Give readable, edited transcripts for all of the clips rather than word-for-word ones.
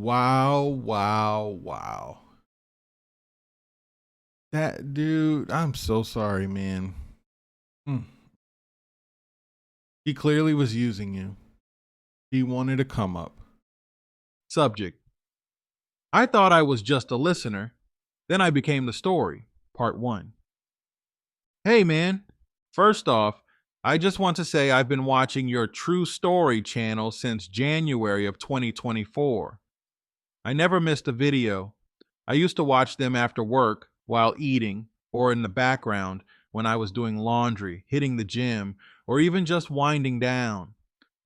Wow, wow, wow. That dude, I'm so sorry, man. Mm. He clearly was using you. He wanted to come up. Subject: I thought I was just a listener. Then I became the story. Part 1. Hey, man. First off, I just want to say I've been watching your True Story channel since January of 2024. I never missed a video. I used to watch them after work, while eating, or in the background when I was doing laundry, hitting the gym, or even just winding down.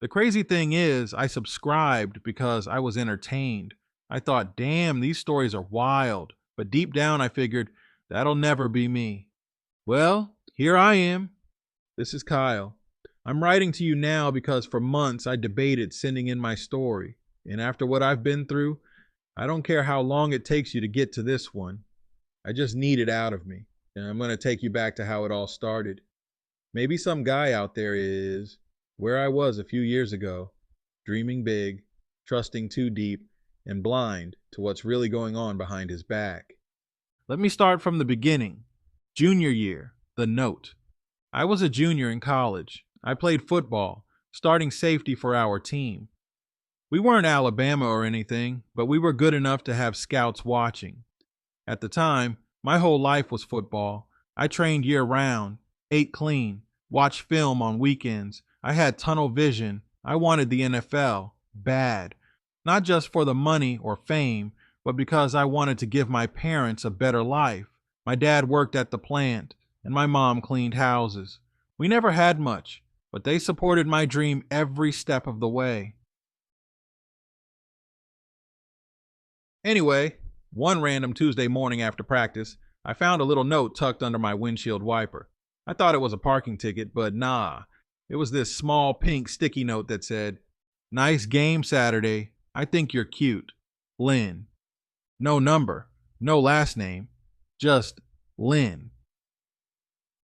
The crazy thing is, I subscribed because I was entertained. I thought, damn, these stories are wild. But deep down, I figured, that'll never be me. Well, here I am. This is Kyle. I'm writing to you now because for months I debated sending in my story. And after what I've been through, I don't care how long it takes you to get to this one. I just need it out of me. And I'm going to take you back to how it all started. Maybe some guy out there is where I was a few years ago, dreaming big, trusting too deep, and blind to what's really going on behind his back. Let me start from the beginning. Junior year, the note. I was a junior in college. I played football, starting safety for our team. We weren't Alabama or anything, but we were good enough to have scouts watching. At the time, my whole life was football. I trained year round, ate clean, watched film on weekends. I had tunnel vision. I wanted the NFL, bad. Not just for the money or fame, but because I wanted to give my parents a better life. My dad worked at the plant, and my mom cleaned houses. We never had much, but they supported my dream every step of the way. Anyway, one random Tuesday morning after practice, I found a little note tucked under my windshield wiper. I thought it was a parking ticket, but nah. It was this small pink sticky note that said, "Nice game Saturday. I think you're cute. Lynn." No number, no last name, just Lynn.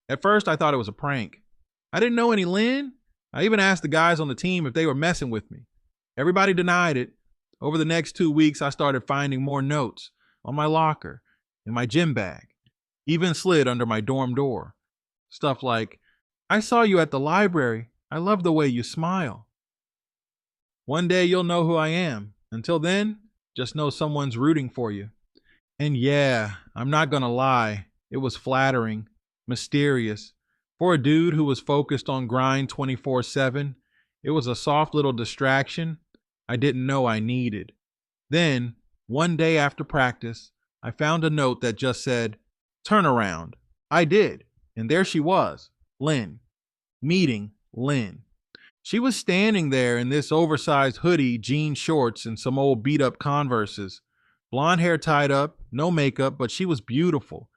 At first, I thought it was a prank. I didn't know any Lynn. I even asked the guys on the team if they were messing with me. Everybody denied it. Over the next 2 weeks, I started finding more notes on my locker, in my gym bag, even slid under my dorm door. Stuff like, "I saw you at the library. I love the way you smile." One day you'll know who I am. Until then, just know someone's rooting for you. And yeah, I'm not gonna lie, it was flattering, mysterious. For a dude who was focused on grind 24/7, it was a soft little distraction I didn't know I needed. Then, one day after practice, I found a note that just said, "Turn around." I did, and there she was, Lynn. Meeting Lynn. She was standing there in this oversized hoodie, jean shorts, and some old beat up Converses. Blonde hair tied up, no makeup, but she was beautiful.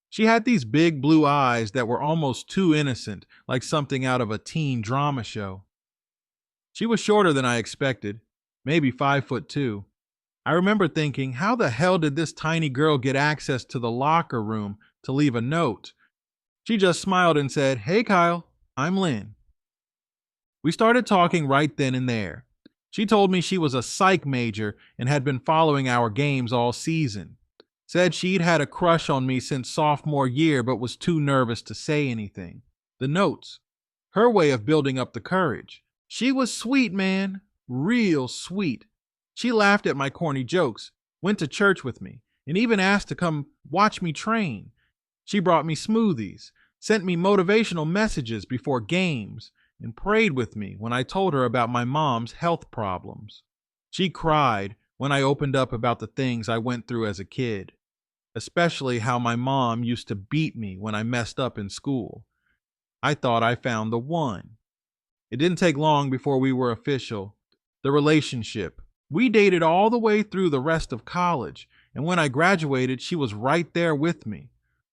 She had these big blue eyes that were almost too innocent, like something out of a teen drama show. She was shorter than I expected, maybe 5'2". I remember thinking, how the hell did this tiny girl get access to the locker room to leave a note? She just smiled and said, "Hey Kyle, I'm Lynn." We started talking right then and there. She told me she was a psych major and had been following our games all season. Said she'd had a crush on me since sophomore year but was too nervous to say anything. The notes. Her way of building up the courage. She was sweet, man. Real sweet. She laughed at my corny jokes, went to church with me, and even asked to come watch me train. She brought me smoothies, sent me motivational messages before games, and prayed with me when I told her about my mom's health problems. She cried when I opened up about the things I went through as a kid, especially how my mom used to beat me when I messed up in school. I thought I found the one. It didn't take long before we were official. The relationship. We dated all the way through the rest of college, and when I graduated, she was right there with me.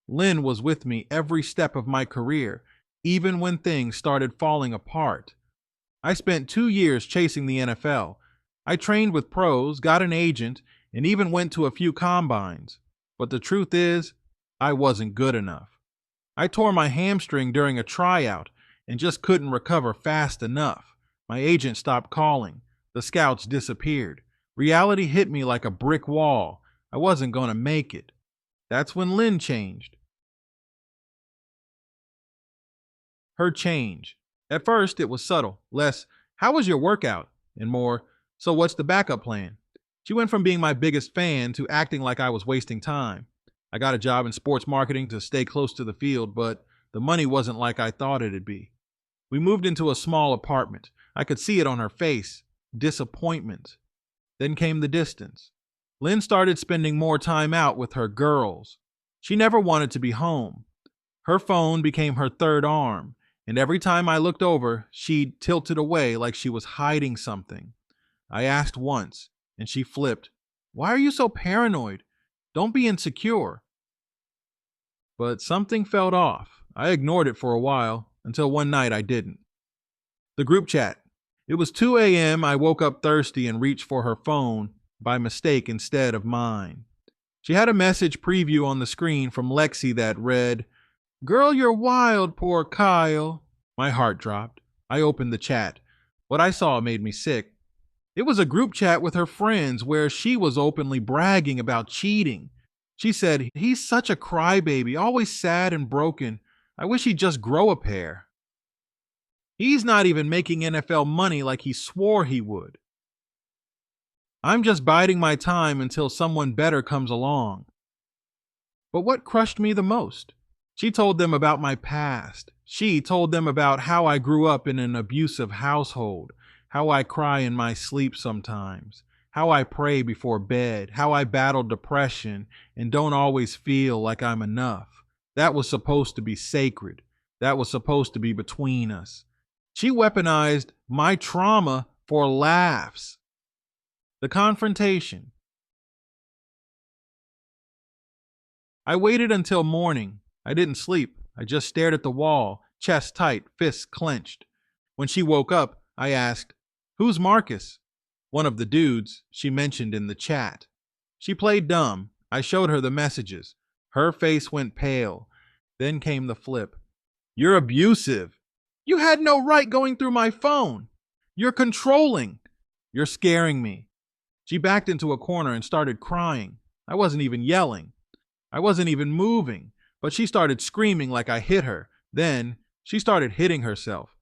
Lynn was with me every step of my career, even when things started falling apart. I spent 2 years chasing the NFL. I trained with pros, got an agent, and even went to a few combines. But the truth is, I wasn't good enough. I tore my hamstring during a tryout and just couldn't recover fast enough. My agent stopped calling. The scouts disappeared. Reality hit me like a brick wall. I wasn't going to make it. That's when Lynn changed. Her change. At first, it was subtle, less, "How was your workout?" and more, "So what's the backup plan?" She went from being my biggest fan to acting like I was wasting time. I got a job in sports marketing to stay close to the field, but the money wasn't like I thought it'd be. We moved into a small apartment. I could see it on her face. Disappointment. Then came the distance. Lynn started spending more time out with her girls. She never wanted to be home. Her phone became her third arm, and every time I looked over, she tilted away like she was hiding something. I asked once, and she flipped, "Why are you so paranoid? Don't be insecure." But something felt off. I ignored it for a while, until one night I didn't. The group chat. It was 2 a.m. I woke up thirsty and reached for her phone by mistake instead of mine. She had a message preview on the screen from Lexi that read, "Girl, you're wild, poor Kyle." My heart dropped. I opened the chat. What I saw made me sick. It was a group chat with her friends where she was openly bragging about cheating. She said, "He's such a crybaby, always sad and broken. I wish he'd just grow a pair. He's not even making NFL money like he swore he would. I'm just biding my time until someone better comes along." But what crushed me the most? She told them about my past. She told them about how I grew up in an abusive household, how I cry in my sleep sometimes, how I pray before bed, how I battle depression and don't always feel like I'm enough. That was supposed to be sacred. That was supposed to be between us. She weaponized my trauma for laughs. The confrontation. I waited until morning. I didn't sleep. I just stared at the wall, chest tight, fists clenched. When she woke up, I asked, "Who's Marcus?" "One of the dudes she mentioned in the chat." She played dumb. I showed her the messages. Her face went pale. Then came the flip. "You're abusive. You had no right going through my phone. You're controlling. You're scaring me." She backed into a corner and started crying. I wasn't even yelling. I wasn't even moving, but she started screaming like I hit her. Then she started hitting herself.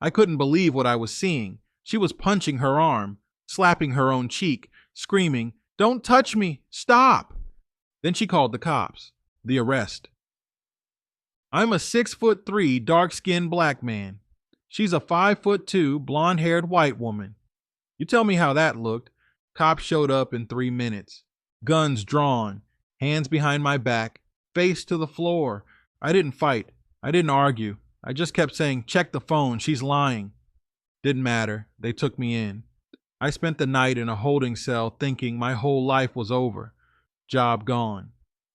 I couldn't believe what I was seeing. She was punching her arm, slapping her own cheek, screaming, "Don't touch me! Stop!" Then she called the cops. The arrest. I'm a 6'3" dark-skinned black man. She's a 5'2" blonde-haired white woman. You tell me how that looked. Cops showed up in 3 minutes. Guns drawn, hands behind my back, face to the floor. I didn't fight. I didn't argue. I just kept saying, "Check the phone, she's lying." Didn't matter. They took me in. I spent the night in a holding cell thinking my whole life was over. Job gone.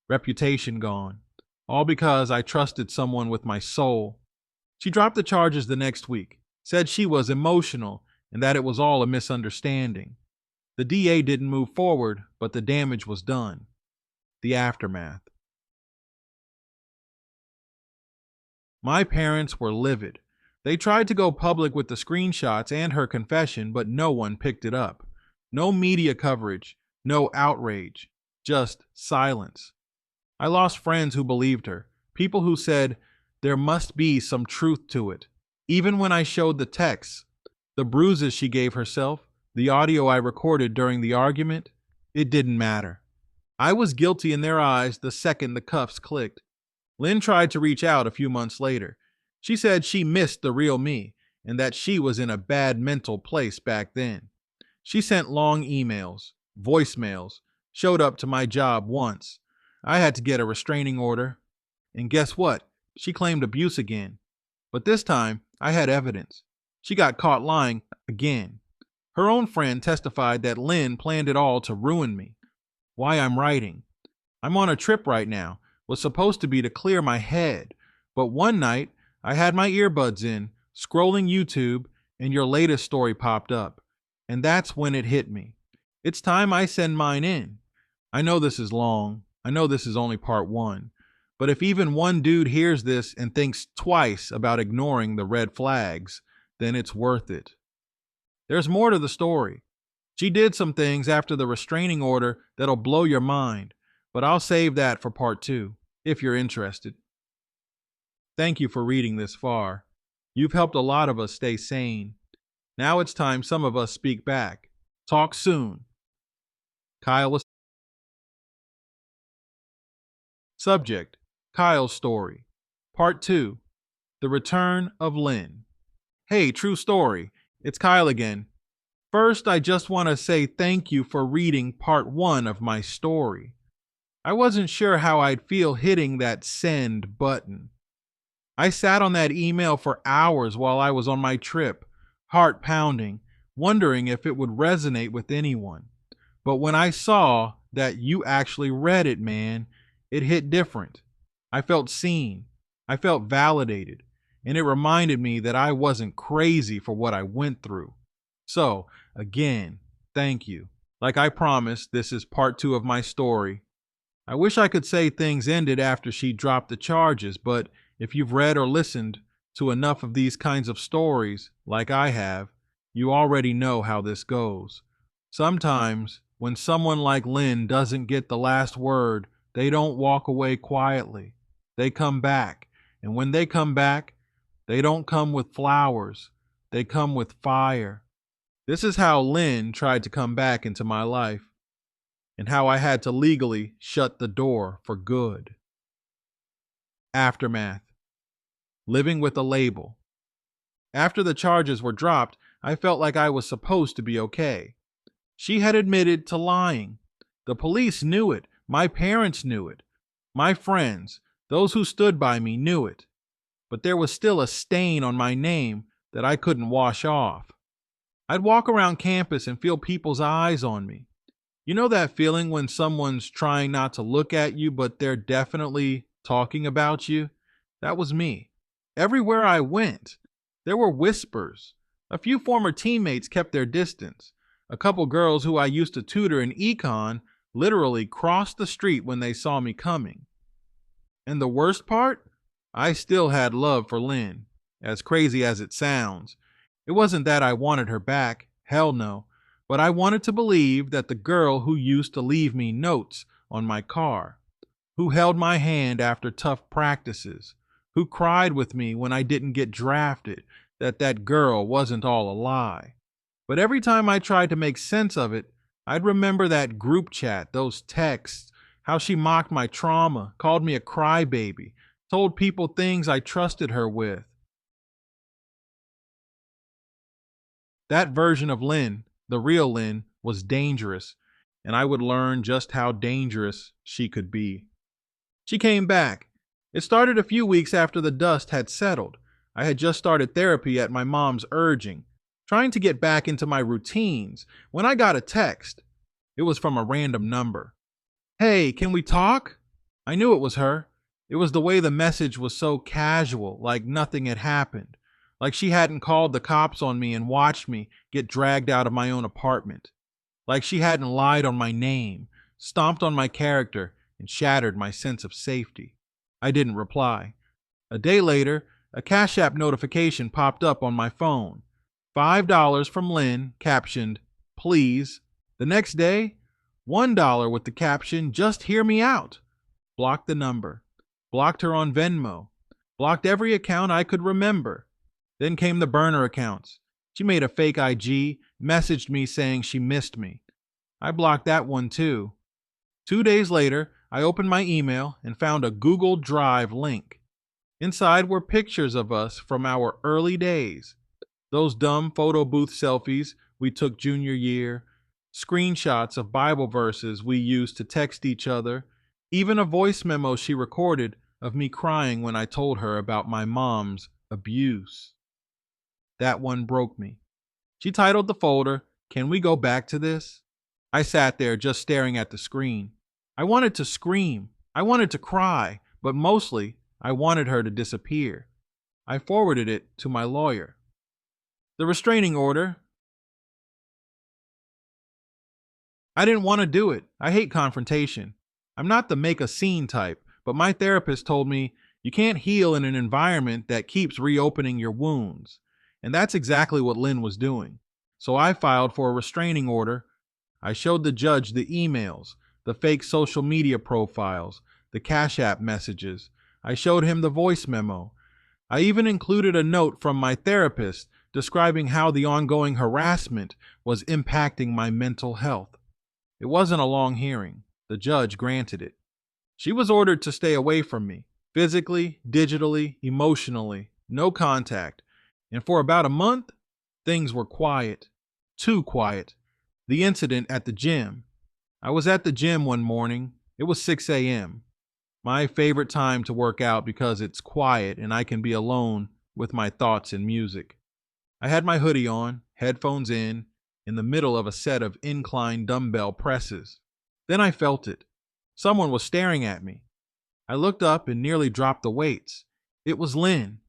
Reputation gone. All because I trusted someone with my soul. She dropped the charges the next week, said she was emotional and that it was all a misunderstanding. The DA didn't move forward, but the damage was done. The aftermath. My parents were livid. They tried to go public with the screenshots and her confession, but no one picked it up. No media coverage, no outrage, just silence. I lost friends who believed her, people who said there must be some truth to it. Even when I showed the texts, the bruises she gave herself, the audio I recorded during the argument, it didn't matter. I was guilty in their eyes the second the cuffs clicked. Lynn tried to reach out a few months later. She said she missed the real me and that she was in a bad mental place back then. She sent long emails, voicemails, showed up to my job once. I had to get a restraining order. And guess what? She claimed abuse again. But this time, I had evidence. She got caught lying again. Her own friend testified that Lynn planned it all to ruin me. Why I'm writing. I'm on a trip right now. Was supposed to be to clear my head. But one night, I had my earbuds in, scrolling YouTube, and your latest story popped up. And that's when it hit me. It's time I send mine in. I know this is long. I know this is only part 1. But if even one dude hears this and thinks twice about ignoring the red flags, then it's worth it. There's more to the story. She did some things after the restraining order that'll blow your mind, but I'll save that for part two, if you're interested. Thank you for reading this far. You've helped a lot of us stay sane. Now it's time some of us speak back. Talk soon. Kyle was subject, Kyle's story. Part 2, The Return of Lynn. Hey, true story. It's Kyle again. First, I just want to say thank you for reading part 1 of my story. I wasn't sure how I'd feel hitting that send button. I sat on that email for hours while I was on my trip, heart pounding, wondering if it would resonate with anyone. But when I saw that you actually read it, man, it hit different. I felt seen. I felt validated. And it reminded me that I wasn't crazy for what I went through. So, again, thank you. Like I promised, this is part 2 of my story. I wish I could say things ended after she dropped the charges, but if you've read or listened to enough of these kinds of stories, like I have, you already know how this goes. Sometimes, when someone like Lynn doesn't get the last word, they don't walk away quietly. They come back. And when they come back, they don't come with flowers. They come with fire. This is how Lynn tried to come back into my life, and how I had to legally shut the door for good. Aftermath. Living with a label. After the charges were dropped, I felt like I was supposed to be okay. She had admitted to lying. The police knew it. My parents knew it. My friends, those who stood by me, knew it. But there was still a stain on my name that I couldn't wash off. I'd walk around campus and feel people's eyes on me. You know that feeling when someone's trying not to look at you, but they're definitely talking about you? That was me. Everywhere I went, there were whispers. A few former teammates kept their distance. A couple girls who I used to tutor in econ literally crossed the street when they saw me coming. And the worst part? I still had love for Lynn, as crazy as it sounds. It wasn't that I wanted her back, hell no, but I wanted to believe that the girl who used to leave me notes on my car, who held my hand after tough practices, who cried with me when I didn't get drafted, that girl wasn't all a lie. But every time I tried to make sense of it, I'd remember that group chat, those texts, how she mocked my trauma, called me a crybaby, told people things I trusted her with. That version of Lynn, the real Lynn, was dangerous, and I would learn just how dangerous she could be. She came back. It started a few weeks after the dust had settled. I had just started therapy at my mom's urging, trying to get back into my routines, when I got a text. It was from a random number. Hey, can we talk? I knew it was her. It was the way the message was so casual, like nothing had happened. Like she hadn't called the cops on me and watched me get dragged out of my own apartment. Like she hadn't lied on my name, stomped on my character, and shattered my sense of safety. I didn't reply. A day later, a Cash App notification popped up on my phone. $5 from Lynn, captioned, "Please." The next day, $1 with the caption, "Just hear me out." Blocked the number. Blocked her on Venmo. Blocked every account I could remember. Then came the burner accounts. She made a fake IG, messaged me saying she missed me. I blocked that one too. 2 days later, I opened my email and found a Google Drive link. Inside were pictures of us from our early days. Those dumb photo booth selfies we took junior year, screenshots of Bible verses we used to text each other, even a voice memo she recorded of me crying when I told her about my mom's abuse. That one broke me. She titled the folder, "Can we go back to this?" I sat there just staring at the screen. I wanted to scream. I wanted to cry, but mostly I wanted her to disappear. I forwarded it to my lawyer. The restraining order. I didn't want to do it. I hate confrontation. I'm not the make a scene type, but my therapist told me you can't heal in an environment that keeps reopening your wounds. And that's exactly what Lynn was doing. So I filed for a restraining order I showed the judge the emails, the fake social media profiles, the Cash App messages. I showed him the voice memo. I even included a note from my therapist describing how the ongoing harassment was impacting my mental health. It wasn't a long hearing. The judge granted it. She was ordered to stay away from me, physically, digitally, emotionally, no contact. And for about a month, things were quiet. Too quiet. The incident at the gym. I was at the gym one morning. It was 6 a.m. My favorite time to work out because it's quiet and I can be alone with my thoughts and music. I had my hoodie on, headphones in the middle of a set of incline dumbbell presses. Then I felt it. Someone was staring at me. I looked up and nearly dropped the weights. It was Lynn,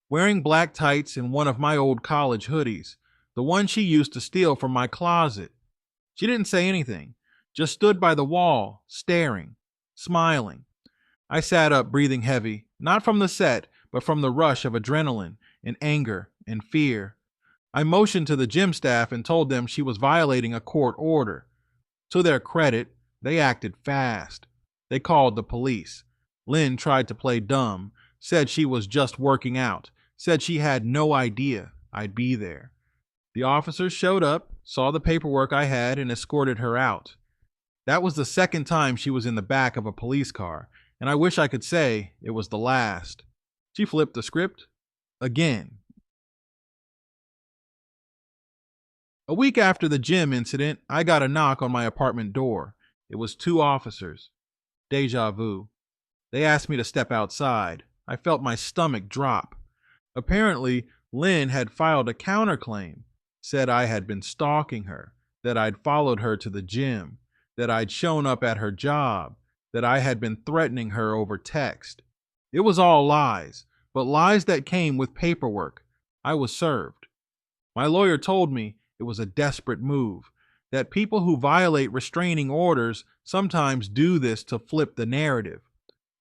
wearing black tights and one of my old college hoodies, the one she used to steal from my closet. She didn't say anything, just stood by the wall, staring, smiling. I sat up, breathing heavy, not from the set, but from the rush of adrenaline and anger and fear. I motioned to the gym staff and told them she was violating a court order. To their credit, they acted fast. They called the police. Lynn tried to play dumb, said she was just working out, said she had no idea I'd be there. The officers showed up, saw the paperwork I had, and escorted her out. That was the second time she was in the back of a police car, and I wish I could say it was the last. She flipped the script again. A week after the gym incident, I got a knock on my apartment door. It was 2 officers. Deja vu. They asked me to step outside. I felt my stomach drop. Apparently, Lynn had filed a counterclaim, said I had been stalking her, that I'd followed her to the gym, that I'd shown up at her job, that I had been threatening her over text. It was all lies, but lies that came with paperwork. I was served. My lawyer told me it was a desperate move, that people who violate restraining orders sometimes do this to flip the narrative.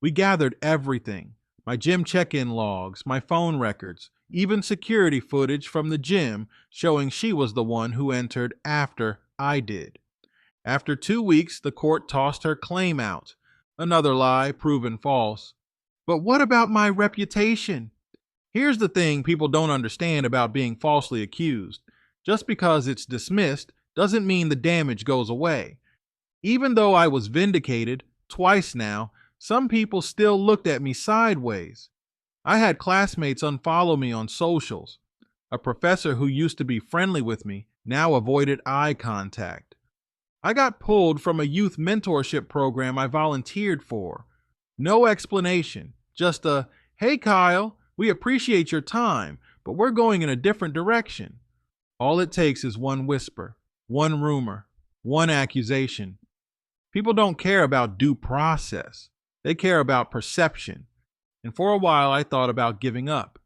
We gathered everything, my gym check-in logs, my phone records, even security footage from the gym showing she was the one who entered after I did. After 2 weeks, the court tossed her claim out. Another lie proven false. But what about my reputation? Here's the thing people don't understand about being falsely accused. Just because it's dismissed doesn't mean the damage goes away. Even though I was vindicated, twice now, some people still looked at me sideways. I had classmates unfollow me on socials. A professor who used to be friendly with me now avoided eye contact. I got pulled from a youth mentorship program I volunteered for. No explanation, just a, "Hey Kyle, we appreciate your time, but we're going in a different direction." All it takes is one whisper, one rumor, one accusation. People don't care about due process. They care about perception. And for a while, I thought about giving up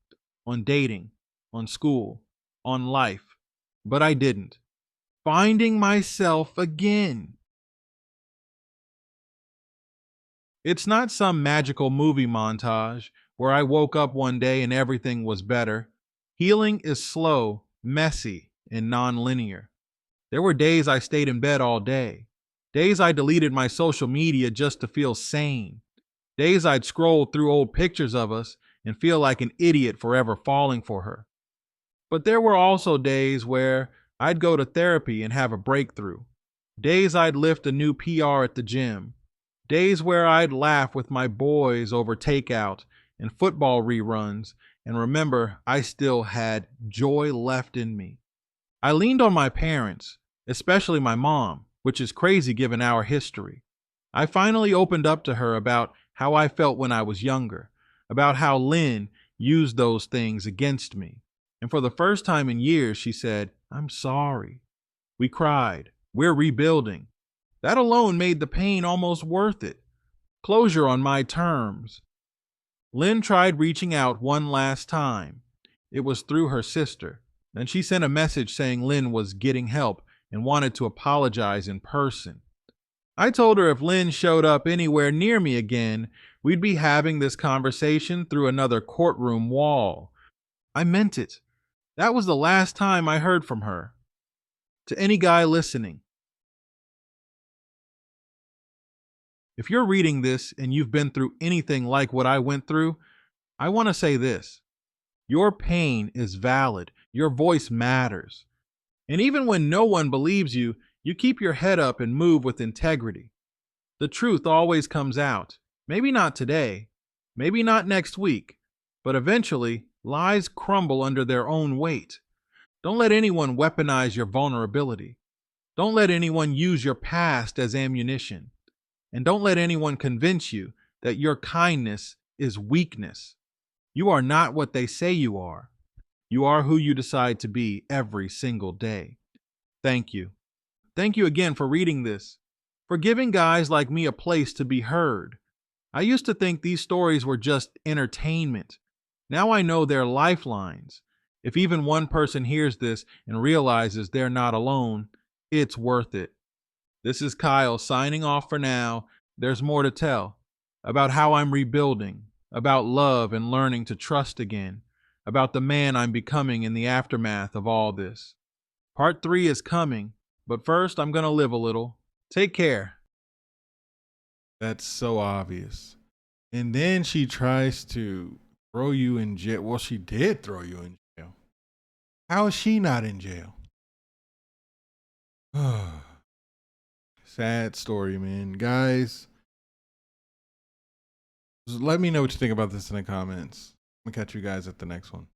on dating, on school, on life. But I didn't. Finding myself again. It's not some magical movie montage where I woke up one day and everything was better. Healing is slow, messy, and non-linear. There were days I stayed in bed all day. Days I deleted my social media just to feel sane. Days I'd scroll through old pictures of us and feel like an idiot for ever falling for her. But there were also days where I'd go to therapy and have a breakthrough. Days I'd lift a new PR at the gym. Days where I'd laugh with my boys over takeout and football reruns and remember I still had joy left in me. I leaned on my parents, especially my mom, which is crazy given our history. I finally opened up to her about how I felt when I was younger, about how Lynn used those things against me. And for the first time in years, she said, "I'm sorry." We cried. We're rebuilding. That alone made the pain almost worth it. Closure on my terms. Lynn tried reaching out one last time. It was through her sister. Then she sent a message saying Lynn was getting help and wanted to apologize in person. I told her if Lynn showed up anywhere near me again, we'd be having this conversation through another courtroom wall. I meant it. That was the last time I heard from her. To any guy listening, If you're reading this and you've been through anything like what I went through, I want to say this. Your pain is valid. Your voice matters. And even when no one believes you, you keep your head up and move with integrity. The truth always comes out. Maybe not today, maybe not next week, but eventually lies crumble under their own weight. Don't let anyone weaponize your vulnerability. Don't let anyone use your past as ammunition. And don't let anyone convince you that your kindness is weakness. You are not what they say you are. You are who you decide to be every single day. Thank you. Thank you again for reading this, for giving guys like me a place to be heard. I used to think these stories were just entertainment. Now I know they're lifelines. If even one person hears this and realizes they're not alone, it's worth it. This is Kyle signing off for now. There's more to tell about how I'm rebuilding, about love and learning to trust again, about the man I'm becoming in the aftermath of all this. Part 3 is coming, but first I'm going to live a little. Take care. That's so obvious. And then she tries to throw you in jail. Well, she did throw you in jail. How is she not in jail? Sad story, man. Guys, just let me know what you think about this in the comments. I'm going to catch you guys at the next one.